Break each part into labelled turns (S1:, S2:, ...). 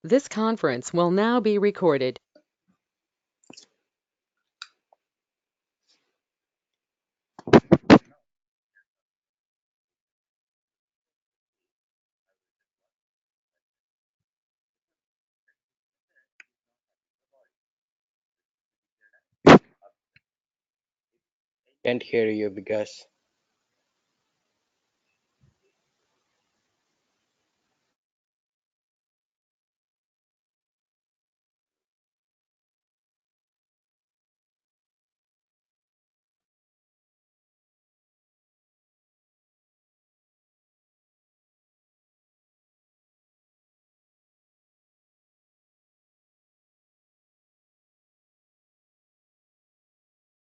S1: This conference will now be recorded.
S2: Can't hear you because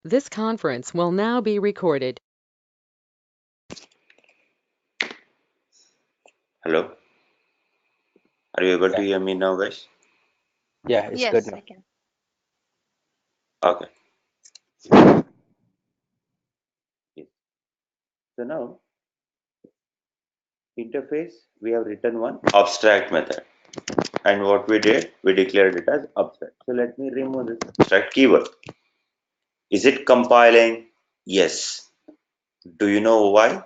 S1: This conference will now be recorded.
S3: Hello, are you able
S2: yeah,
S3: to hear me now, guys?
S2: yeah, it's good
S4: Yes,
S2: now.
S4: I can.
S3: Okay. Yes. So now, interface, we have written one abstract method. And what we did, we declared it as abstract. So let me remove this abstract keyword. Is it compiling? Yes. Do you know why?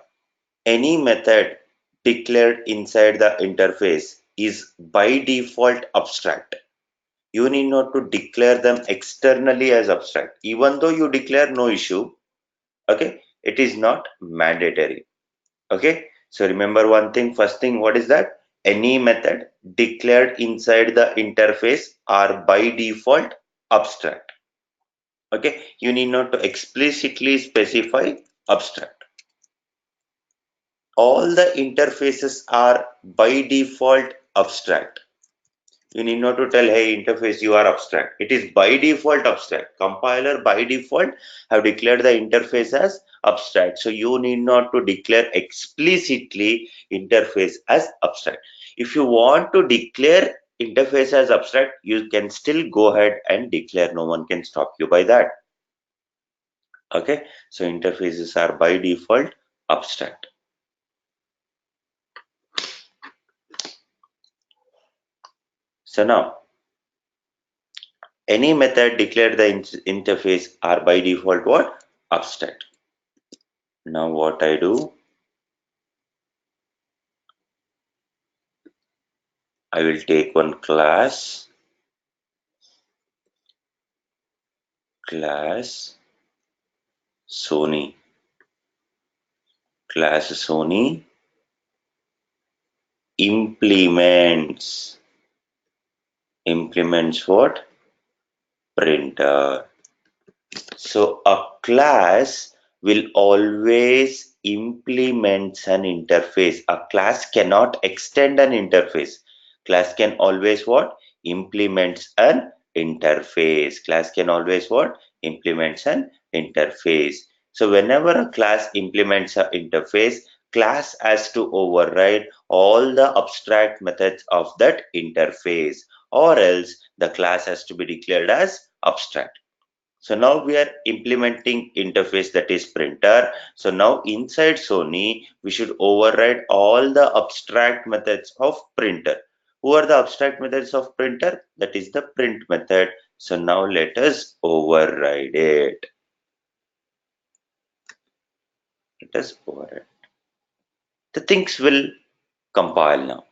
S3: Any method declared inside the interface is by default abstract. You need not to declare them externally as abstract. Even though you declare, no issue, okay, it is not mandatory. Okay, so remember one thing, first thing, what is that? Any method declared inside the interface are by default abstract. Okay, you need not to explicitly specify abstract. All the interfaces are by default abstract. You need not to tell, hey, interface, you are abstract. It is by default abstract. Compiler by default have declared the interface as abstract. So you need not to declare explicitly interface as abstract. If you want to declare interface as abstract, you can still go ahead and declare. No one can stop you by that. Okay, so interfaces are by default abstract. So now, any method declared the interface are by default what? Abstract. Now what I do, I will take one class Sony, class Sony implements what? Printer. So a class will always implement an interface. A class cannot extend an interface. Class can always what? Implements an interface. Class can always what? Implements an interface. So whenever a class implements an interface, class has to override all the abstract methods of that interface, or else the class has to be declared as abstract. So now we are implementing interface, that is printer. So now inside Sony, we should override all the abstract methods of printer. Who are the abstract methods of printer? That is the print method. So now let us override it. Let us override. The things will compile now.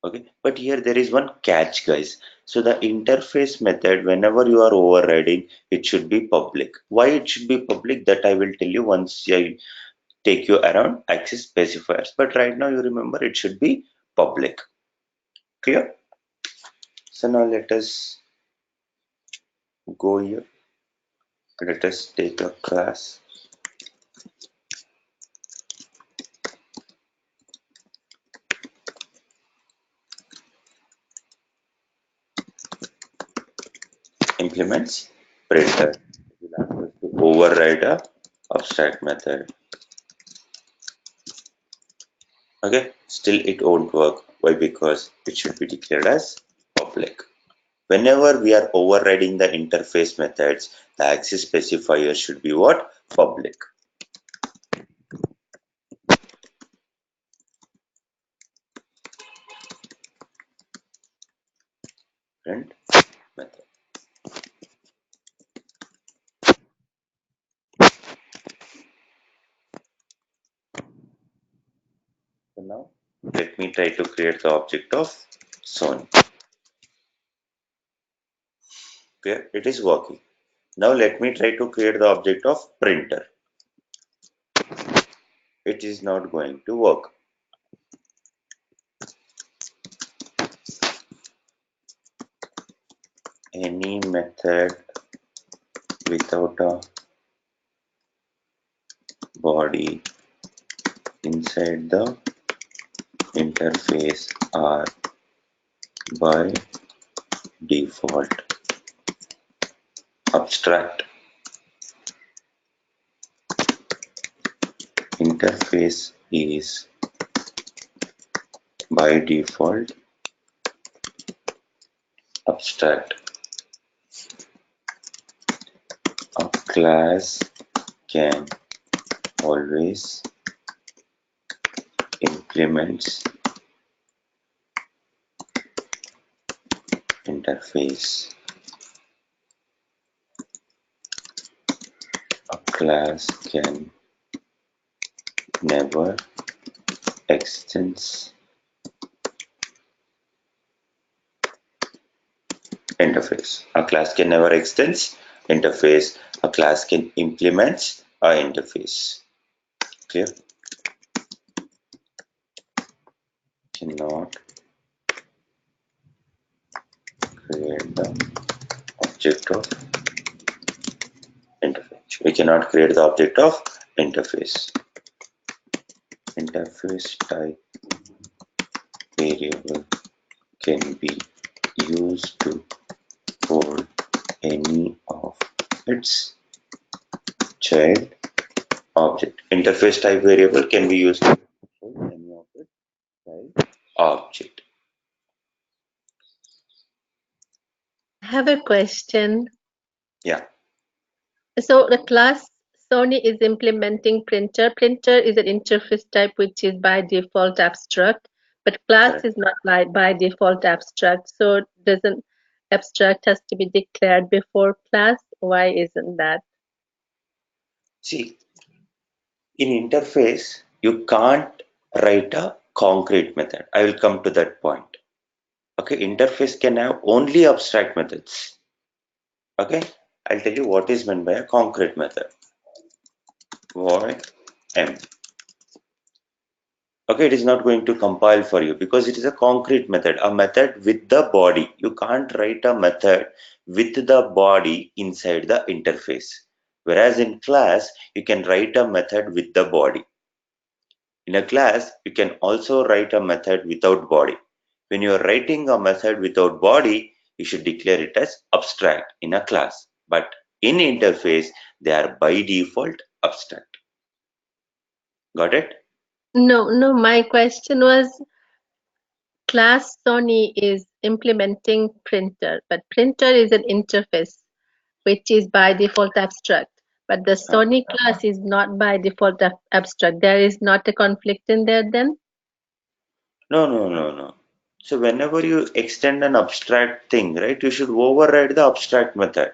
S3: Okay, but here there is one catch, guys. So the interface method, whenever you are overriding, it should be public. Why it should be public, that I will tell you once I take you around access specifiers, but right now you remember it should be public. Clear? So now let us go here. Let us take a class implements printer. We'll ask us to override a abstract method. Okay, still it won't work. Why? Because it should be declared as public. Whenever we are overriding the interface methods, the access specifier should be what? Public. print method. So now let me try to create the object of Sony. Okay, it is working. Now let me try to create the object of printer. It is not going to work. Any method without a body inside the interface are by default abstract. Interface is by default abstract. A class can always implement interface. A class can never extend interface. A class can never extend interface. A class can implement a interface. Clear? Cannot create the object of interface. We cannot create the object of interface. Interface type variable can be used to hold any of its child object. Interface type variable can be used to hold any of its child object.
S4: I have a question.
S3: Yeah.
S4: So the class Sony is implementing printer. Printer is an interface type which is by default abstract, but class
S3: Correct.
S4: is not by default abstract. So doesn't abstract has to be declared before class? Why isn't that?
S3: See, in interface, you can't write a concrete method. I will come to that point. Okay, interface can have only abstract methods. Okay, I'll tell you what is meant by a concrete method. Void m. Okay, it is not going to compile for you because it is a concrete method, a method with the body. You can't write a method with the body inside the interface. Whereas in class, you can write a method with the body. In a class, you can also write a method without body. When you are writing a method without body, you should declare it as abstract in a class. But in interface, they are by default abstract. Got it?
S4: No, my question was class Sony is implementing printer, but printer is an interface which is by default abstract. But the Sony class is not by default abstract. There is not a conflict in there then?
S3: No. So whenever you extend an abstract thing, right, you should override the abstract method.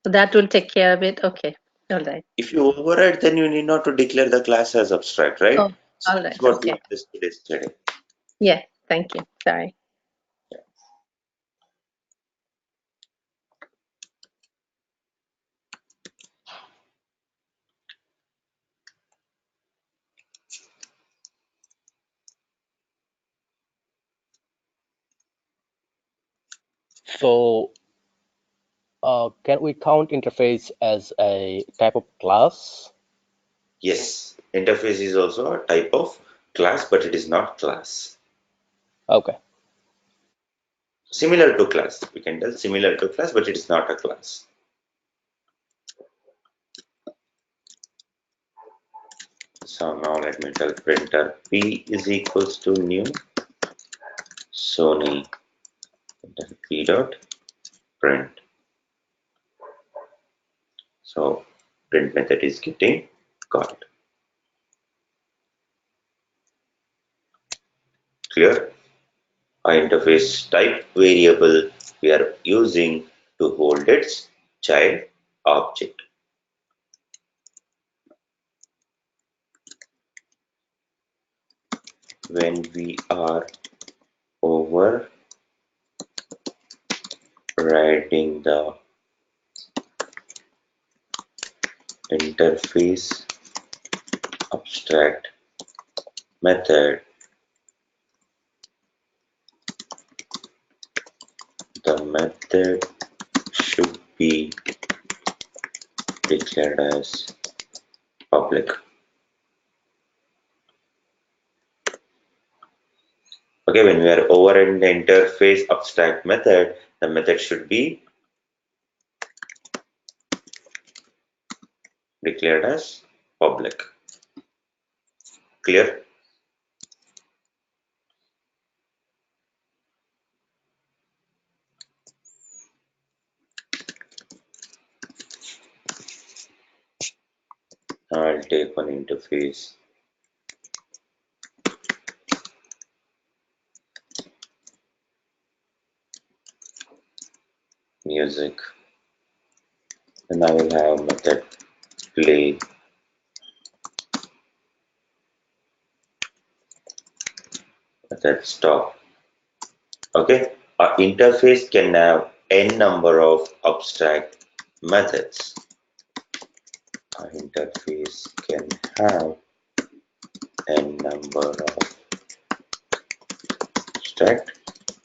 S4: So that will take care of it. Okay. All right.
S3: If you override, then you need not to declare the class as abstract, right?
S4: Oh,
S3: So
S4: all
S3: that's
S4: right.
S3: what we
S4: Okay.
S3: understood yesterday.
S4: Yeah. Thank you. Sorry.
S2: So, can we count interface as a type of class?
S3: Yes, interface is also a type of class, but it is not class.
S2: Okay.
S3: Similar to class, we can tell similar to class, but it is not a class. So now let me tell printer p is equals to new Sony p dot print. So print method is getting called. Clear? Our interface type variable we are using to hold its child object. When we are overriding the interface abstract method, the method should be declared as public. Okay, when we are overriding the interface abstract method, the method should be declared as public. Clear? Now I'll take one interface. Music. And I will have method play. Method stop. Okay, our interface can have n number of abstract methods. Our interface can have n number of abstract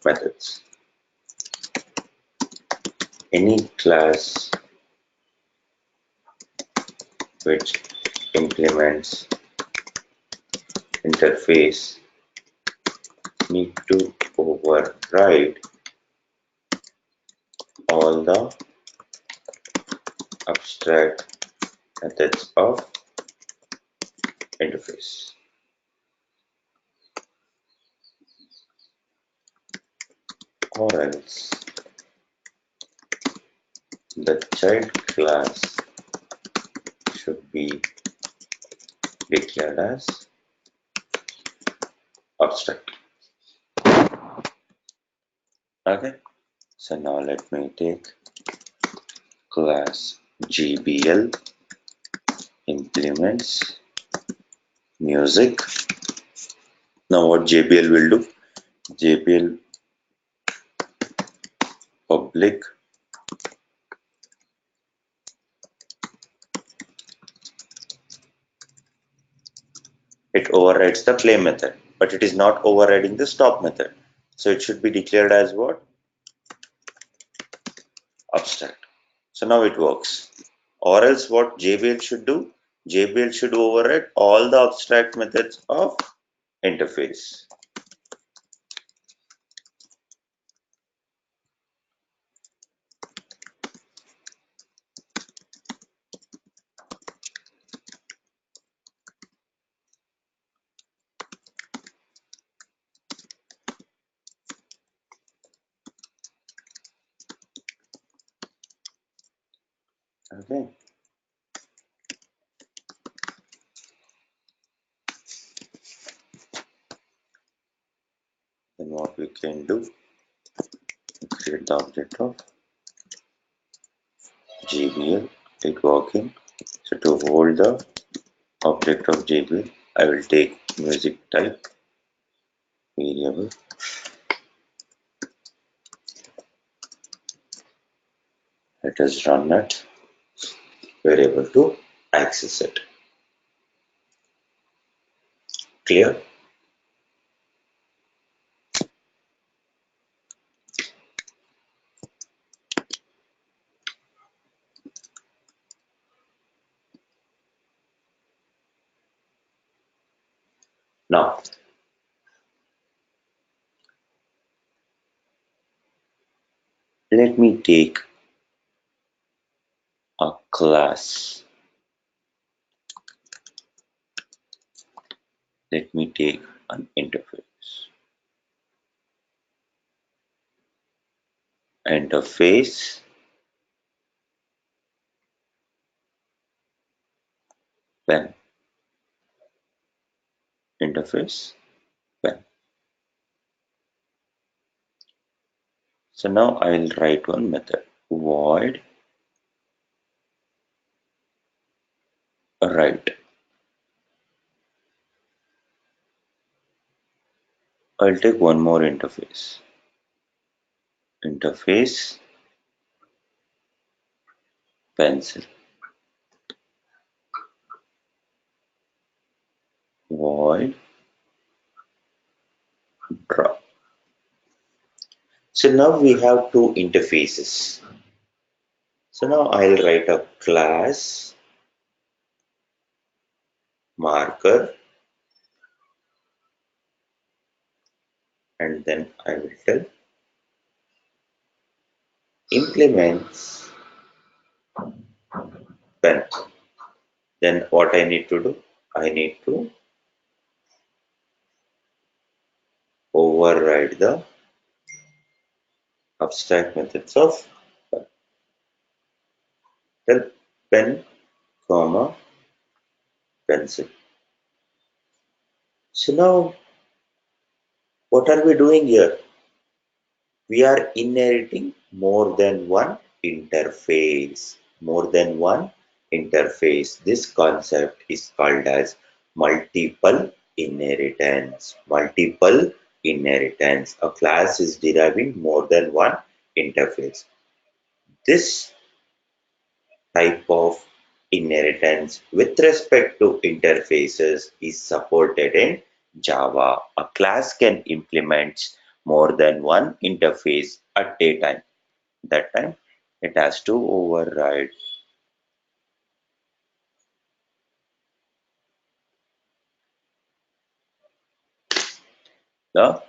S3: methods. Any class which implements interface need to override all the abstract methods of interface. Or else the child class should be declared as abstract. Okay, so now let me take class JBL implements music. Now what JBL will do? JBL public it overrides the play method, but it is not overriding the stop method. So it should be declared as what? Abstract. So now it works. Or else what JBL should do? JBL should override all the abstract methods of interface. Okay. Then what we can do? Create the object of JBL. It working. So to hold the object of JBL, I will take music type variable. Let us run that variable to access it. Clear? Now, let me take a class. Let me take an interface. Interface when interface when So now I will write one method, void write. I'll take one more interface. Interface pencil. Void draw. So now we have two interfaces. So now I'll write a class marker and then I will tell implements pen. Then what I need to do? I need to override the abstract methods of tell pen comma pencil. So now what are we doing here? We are inheriting more than one interface. More than one interface. This concept is called as multiple inheritance. Multiple inheritance. A class is deriving more than one interface. This type of inheritance with respect to interfaces is supported in Java. A class can implement more than one interface at a time. That time it has to override the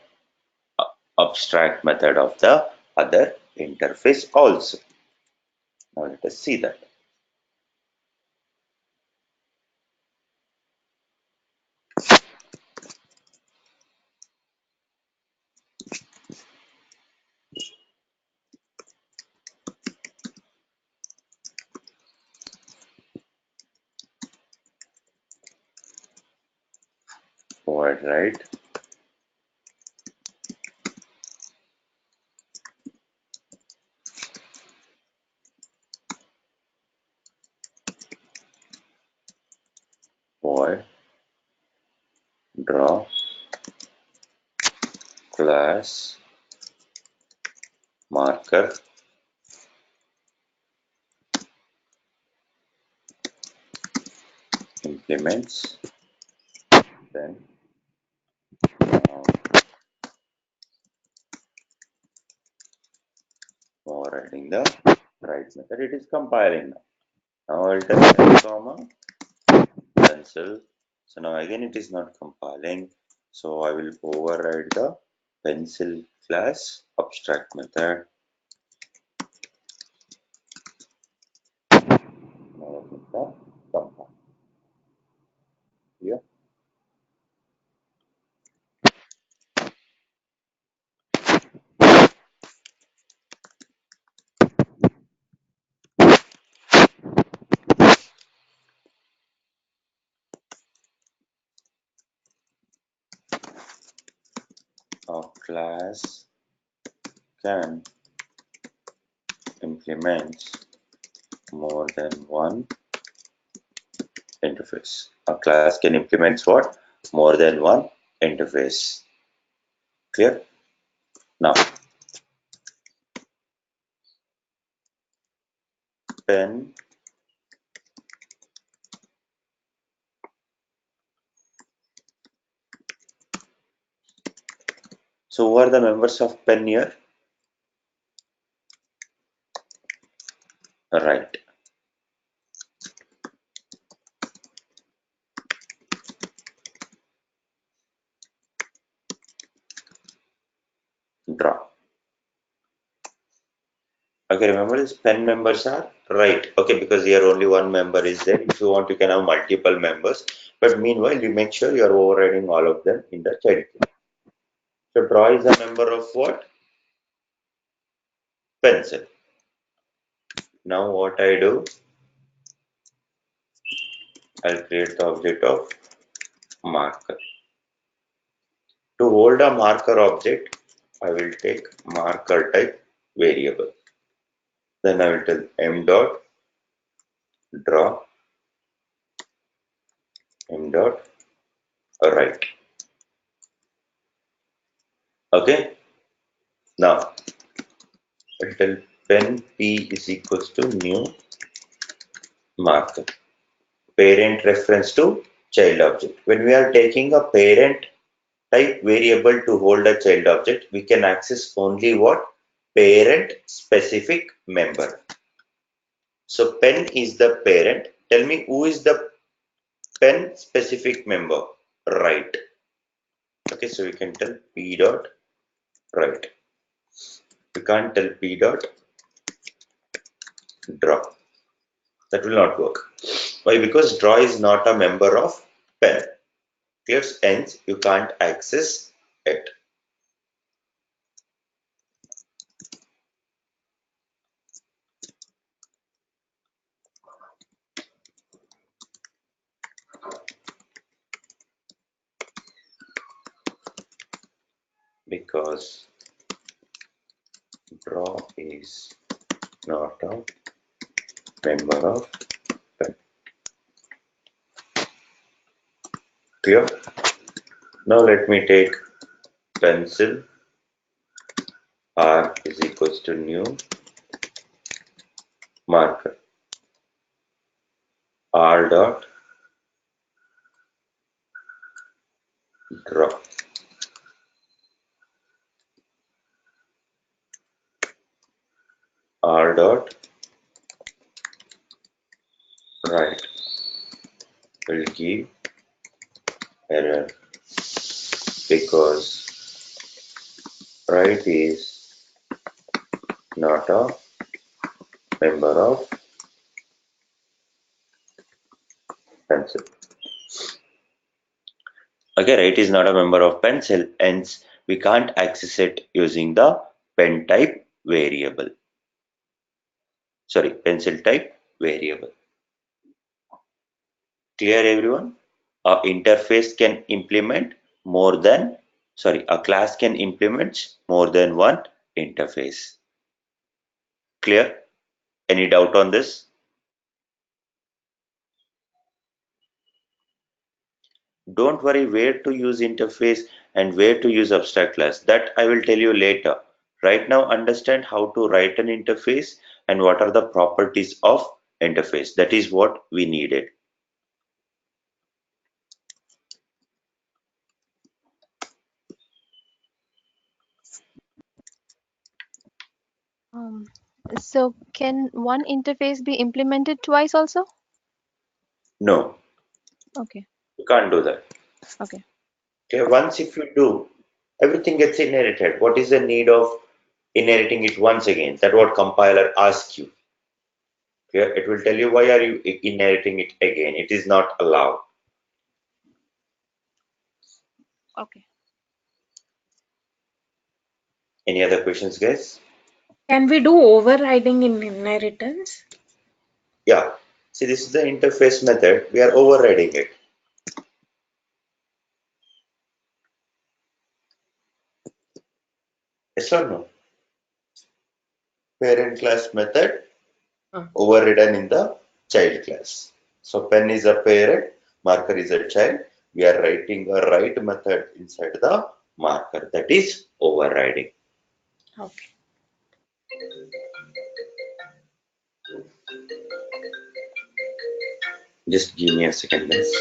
S3: abstract method of the other interface also. Now let us see that. Override void draw class marker implements then overriding the right method. It is compiling now. Now I'll tell pen comma pencil. So now again it is not compiling. So I will override the pencil class abstract method. Now let me compile. Here. A class can implement more than one interface. A class can implement what? More than one interface. Clear? Now, pen so who are the members of pen here? Right. Draw. Okay, remember this pen members are right. Okay, because here only one member is there. If you want, you can have multiple members. But meanwhile, you make sure you are overriding all of them in the child class. So draw is a member of what? Pencil. Now what I do? I'll create the object of marker. To hold a marker object, I will take marker type variable. Then I will tell m dot draw, m dot write. Okay. Now I will tell pen p is equals to new marker. Parent reference to child object. When we are taking a parent type variable to hold a child object, we can access only what? Parent specific member. So pen is the parent. Tell me who is the pen specific member? Write. Okay, so we can tell p dot write. We can't tell p dot draw. That will not work. Why? Because draw is not a member of pen. Clear? Hence you can't access it. Because draw is not a member of pen. Clear? Now let me take pencil. R is equals to new marker. R dot draw. R dot write will give error because write is not a member of pencil. Okay, write is not a member of pencil, hence we can't access it using the pen type variable. Sorry, pencil type variable. Clear everyone? A interface can implement more than, a class can implement more than one interface. Clear? Any doubt on this? Don't worry where to use interface and where to use abstract class. That I will tell you later. Right now, understand how to write an interface and what are the properties of interface. That is what we needed.
S5: So can one interface be implemented twice also?
S3: No,
S5: Okay.
S3: you can't do that.
S5: Okay.
S3: Okay, once if you do, everything gets inherited. What is the need of inheriting it once again? That's what compiler asks you. Okay, it will tell you why are you inheriting it again. It is not allowed.
S5: Okay.
S3: Any other questions, guys?
S6: Can we do overriding in inheritance?
S3: Yeah. See, this is the interface method. We are overriding it. Yes or no? Parent class method overridden in the child class. So pen is a parent, marker is a child. We are writing a write method inside the marker. That is overriding.
S6: Okay.
S3: Just give me a second, guys.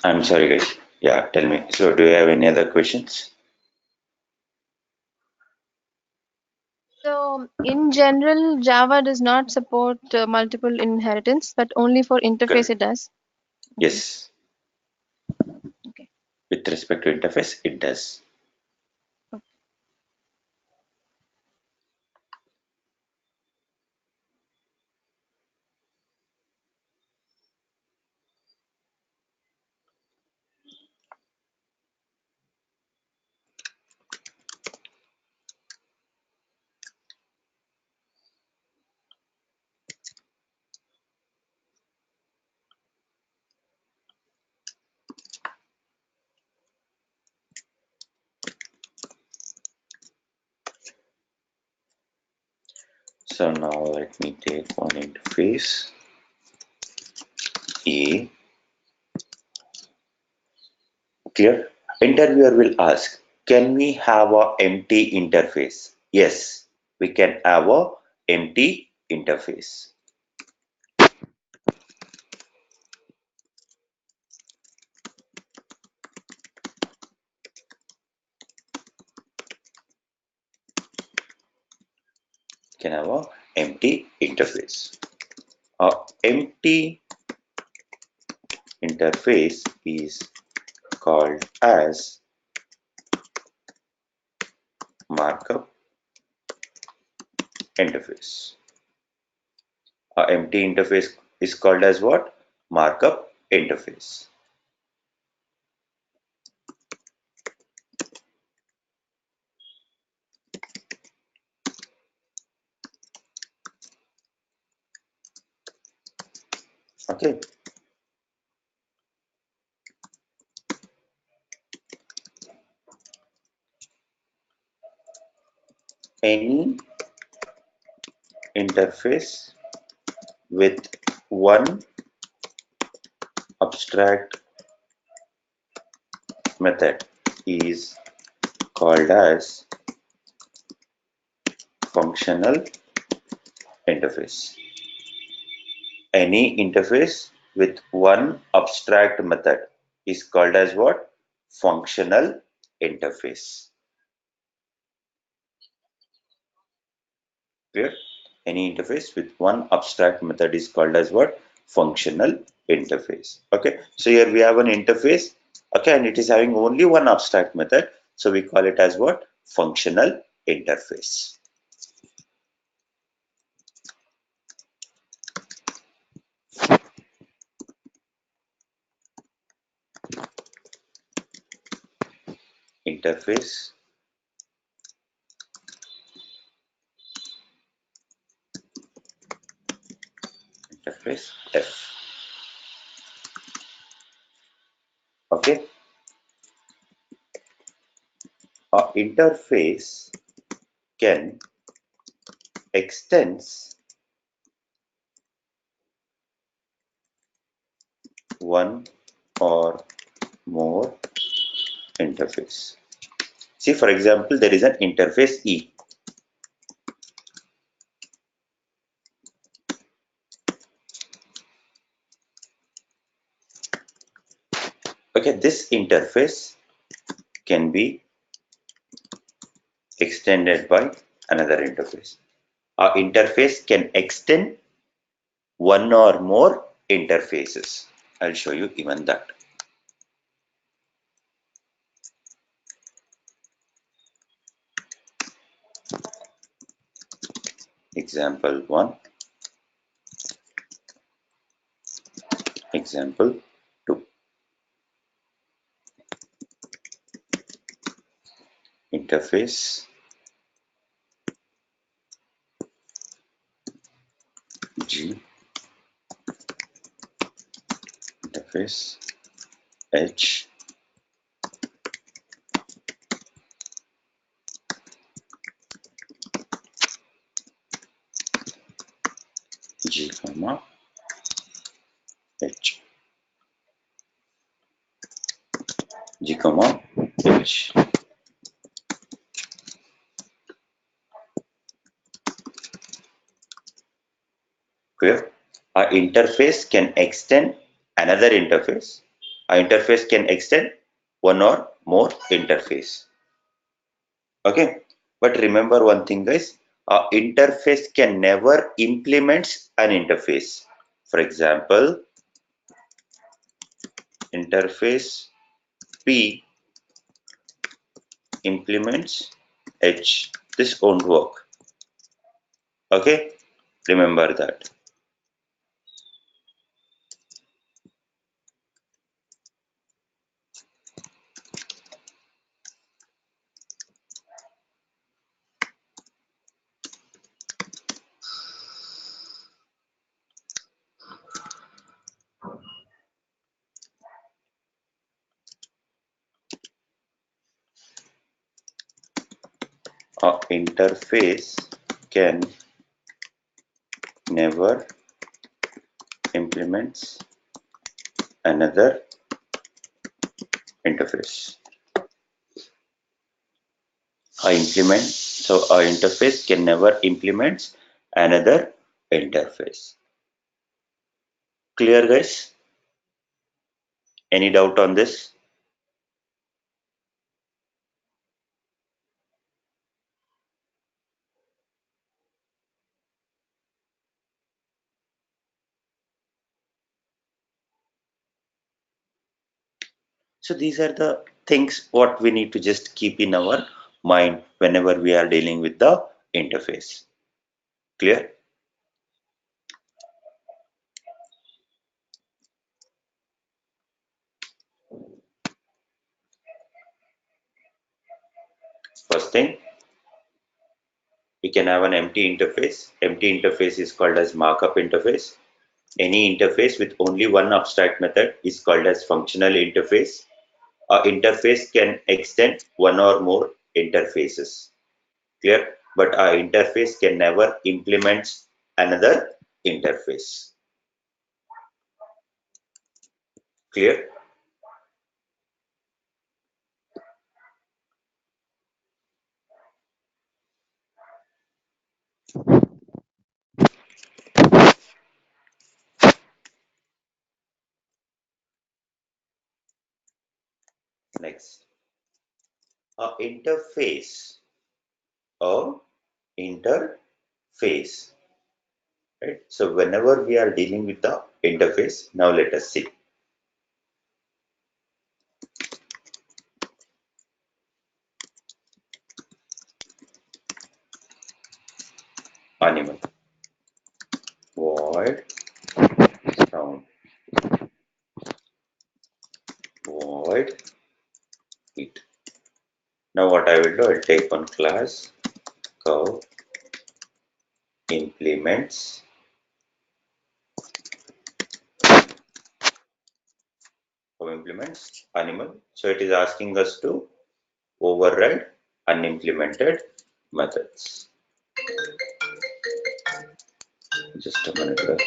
S3: I'm sorry, guys. Yeah, tell me. So, do you have any other questions?
S5: So in general, Java does not support multiple inheritance, but only for interface
S3: Correct.
S5: it does.
S3: Yes.
S5: Okay.
S3: With respect to interface, it does. So now let me take one interface A. Clear? Interviewer will ask, can we have a empty interface? Yes, we can have a empty interface. Can have a empty interface. A empty interface is called as markup interface. A empty interface is called as what? Markup interface. Okay. Any interface with one abstract method is called as functional interface. Any interface with one abstract method is called as what? Functional interface. Clear? Any interface with one abstract method is called as what? Functional interface. Okay, so here we have an interface, okay, and it is having only one abstract method, so we call it as what? Functional interface. Interface interface F. Okay, a interface can extends one or more interface. See, for example, there is an interface E. Okay, this interface can be extended by another interface. Our interface can extend one or more interfaces. I'll show you even that. Example 1, example 2. Interface G, interface H, G, comma H, G, comma H. Clear? Our interface can extend another interface. An interface can extend one or more interface. Okay, but remember one thing, guys. An interface can never implement an interface. For example, interface P implements H. This won't work. Okay, remember that. An interface can never implements another interface. So a interface can never implement another interface. Clear, guys? Any doubt on this? So these are the things what we need to just keep in our mind whenever we are dealing with the interface. Clear? First thing, we can have an empty interface. Empty interface is called as markup interface. Any interface with only one abstract method is called as functional interface. A interface can extend one or more interfaces. Clear? But a interface can never implement another interface. Clear? Next, a interface. A interface. Right? So whenever we are dealing with the interface, now let us see. Animal. Void sound. Void heat. Now what I will do, I'll take one class curve implements animal. So it is asking us to override unimplemented methods. Just a minute.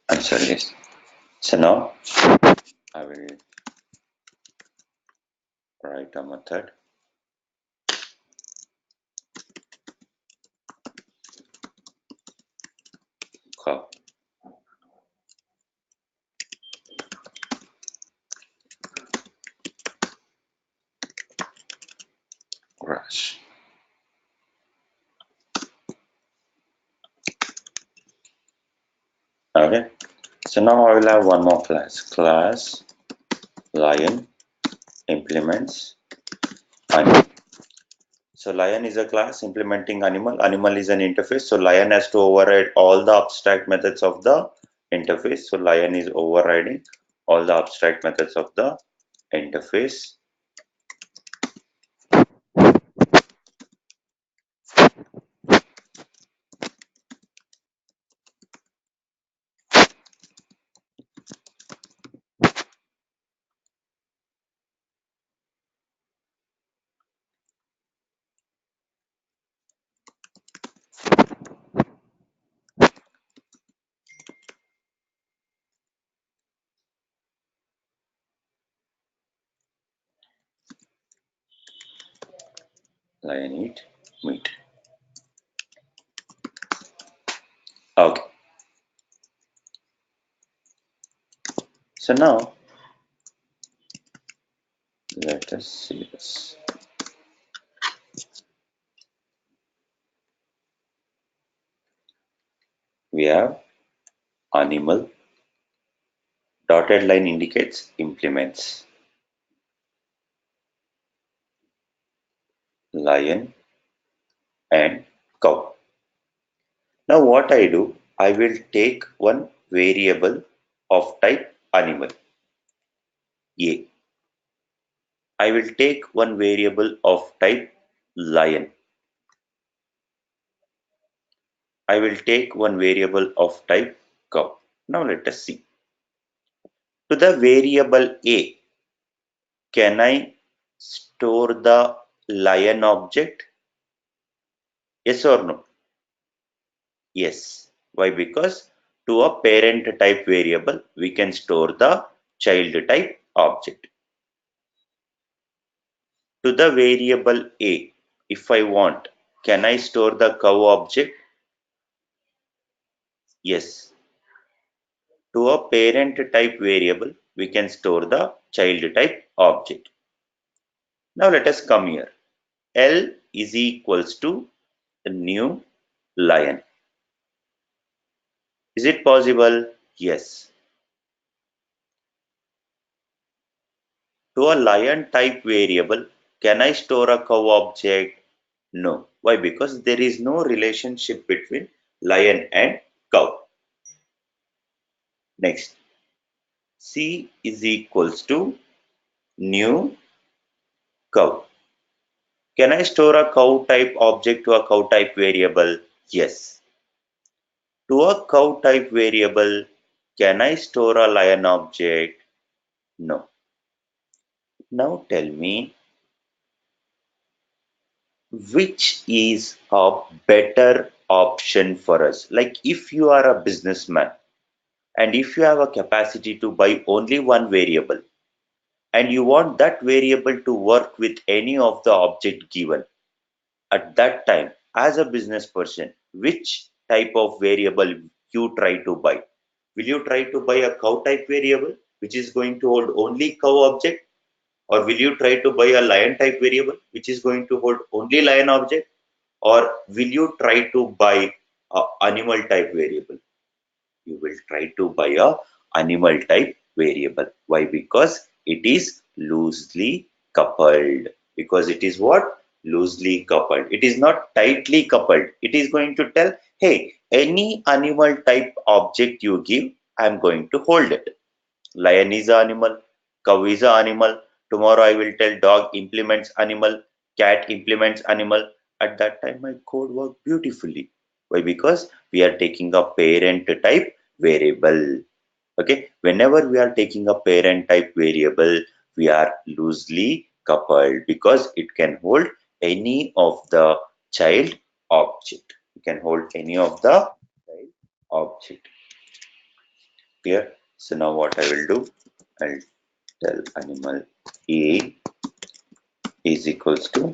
S3: answer this. So now I will write a method. Cow. Grass. Okay. So now I will have one more class. Class lion implements animal. So lion is a class implementing animal. Animal is an interface. So lion has to override all the abstract methods of the interface. So lion is overriding all the abstract methods of the interface. Lion eat meat. Okay. So now let us see this. We have animal. Dotted line indicates implements. Lion and cow. Now what I do, I will take one variable of type animal, A. I will take one variable of type lion. I will take one variable of type cow. Now let us see. To the variable A, can I store the lion object? Yes or no? Yes. Why? Because to a parent type variable, we can store the child type object. To the variable A, if I want, can I store the cow object? Yes. To a parent type variable, we can store the child type object. Now let us come here. L is equals to a new lion. Is it possible? Yes. To a lion type variable, can I store a cow object? No. Why? Because there is no relationship between lion and cow. Next, C is equals to new cow. Can I store a cow type object to a cow type variable? Yes. To a cow type variable, can I store a lion object? No. Now tell me, which is a better option for us? Like if you are a businessman and if you have a capacity to buy only one variable and you want that variable to work with any of the object given, at that time, as a business person, which type of variable you try to buy? Will you try to buy a cow type variable which is going to hold only cow object, or will you try to buy a lion type variable which is going to hold only lion object, or will you try to buy a animal type variable? You will try to buy a animal type variable. Why? Because it is loosely coupled. Because it is what? Loosely coupled. It is not tightly coupled. It is going to tell, hey, any animal type object you give, I am going to hold it. Lion is an animal, cow is an animal. Tomorrow I will tell dog implements animal, cat implements animal. At that time, my code worked beautifully. Why? Because we are taking a parent type variable. Okay, whenever we are taking a parent type variable, we are loosely coupled because it can hold any of the child object. It can hold any of the child object. Clear? So now what I will do, I'll tell animal A is equals to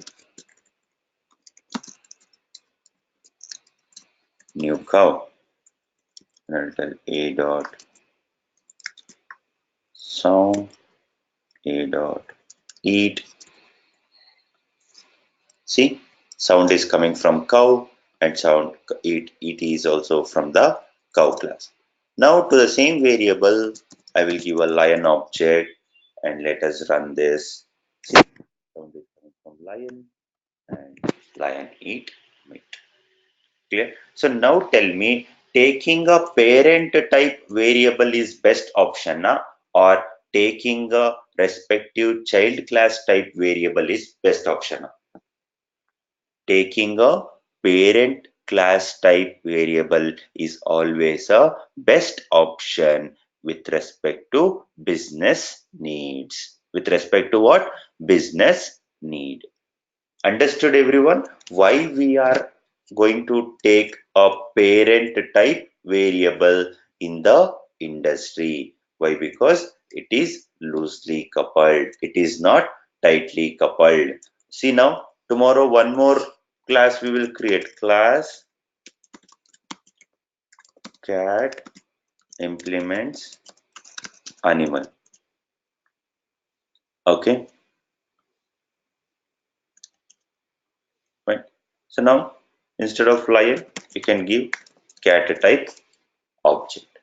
S3: new cow. And I'll tell A dot sound, A dot eat. See, sound is coming from cow and sound eat is also from the cow class. Now to the same variable, I will give a lion object and let us run this. See, sound is coming from lion and lion eat meat. Clear? So now tell me, taking a parent type variable is best option or taking a respective child class type variable is best option? Taking a parent class type variable is always a best option with respect to business needs. With respect to what? Business need. Understood everyone? Why we are going to take a parent type variable in the industry? Why? Because it is loosely coupled. It is not tightly coupled. See now, tomorrow one more class we will create. Class cat implements animal. Okay, right. So now instead of lion, you can give cat type object.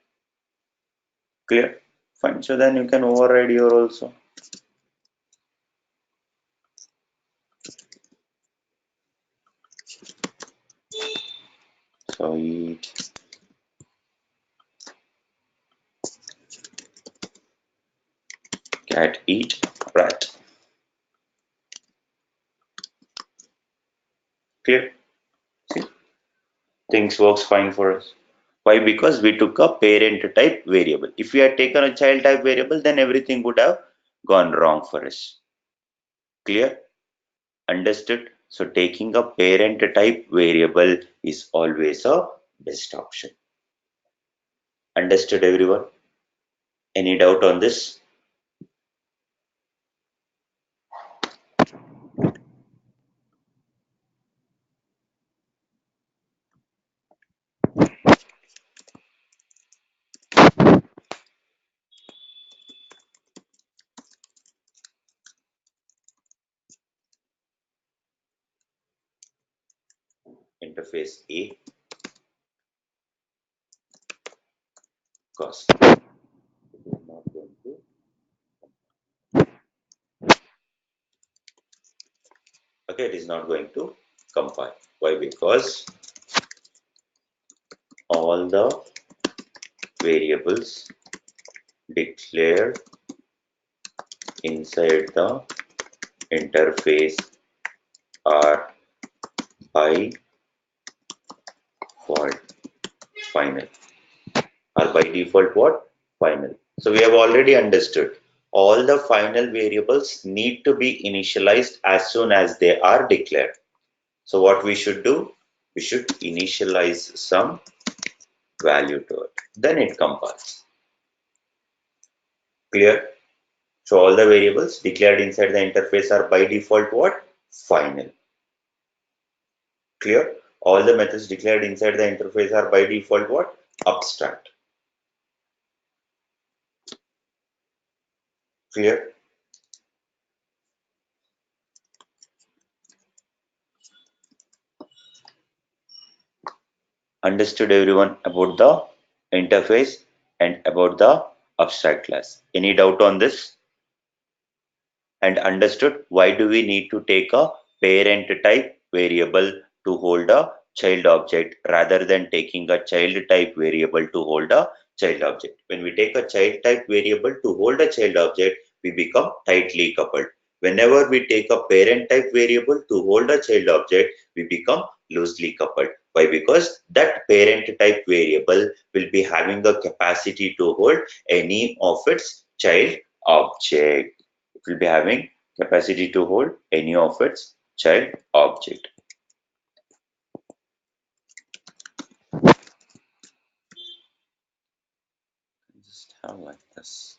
S3: Clear? Fine. So then you can override your also. So eat cat eat rat. Clear? See, things works fine for us. Why? Because we took a parent type variable. If we had taken a child type variable, then everything would have gone wrong for us. Clear? Understood? So taking a parent type variable is always a best option. Understood everyone? Any doubt on this? Interface A, cost. It is not going to. Okay, it is not going to compile. Why? Because all the variables declared inside the interface are by default final. Are by default what? Final. So we have already understood all the final variables need to be initialized as soon as they are declared. So what we should do? We should initialize some value to it. Then it compiles. Clear? So all the variables declared inside the interface are by default what? Final. Clear? All the methods declared inside the interface are by default what? Abstract. Clear? Understood everyone about the interface and about the abstract class. Any doubt on this? And understood why do we need to take a parent type variable to hold a child object rather than taking a child type variable to hold a child object. When we take a child type variable to hold a child object, we become tightly coupled. Whenever we take a parent type variable to hold a child object, we become loosely coupled. Why? Because that parent type variable will be having the capacity to hold any of its child object. It will be having capacity to hold any of its child object. Just have like this.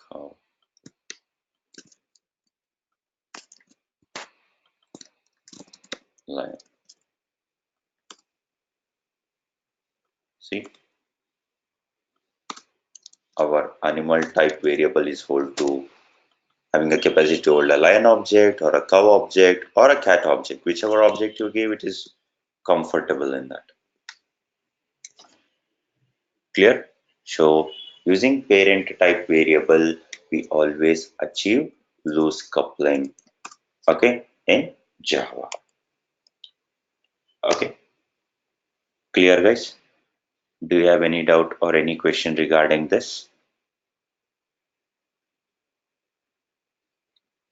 S3: So, like, see, our animal type variable is equal to having a capacity to hold a lion object or a cow object or a cat object, whichever object you give, it is comfortable in that. Clear? So using parent type variable, we always achieve loose coupling, okay, in Java. Okay, clear guys? Do you have any doubt or any question regarding this?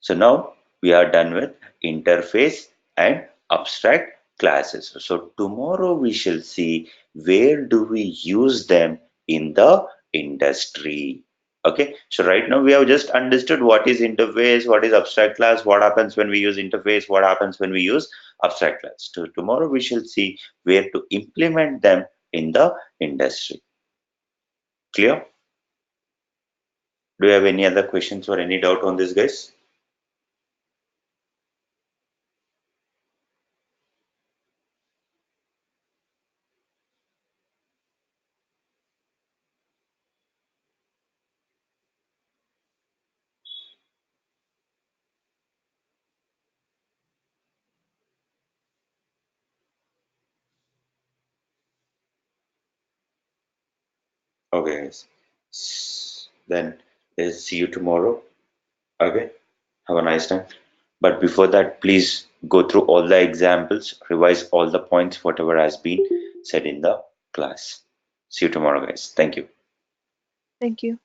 S3: So now we are done with interface and abstract classes. So tomorrow we shall see where do we use them in the industry. Okay, so right now we have just understood what is interface, what is abstract class, what happens when we use interface, what happens when we use abstract class. So tomorrow we shall see where to implement them in the industry. Clear? Do you have any other questions or any doubt on this, guys? Okay, guys. Then let's see you tomorrow. Okay. Have a nice time. But before that, please go through all the examples, revise all the points, whatever has been said in the class. See you tomorrow, guys. Thank you.
S5: Thank you.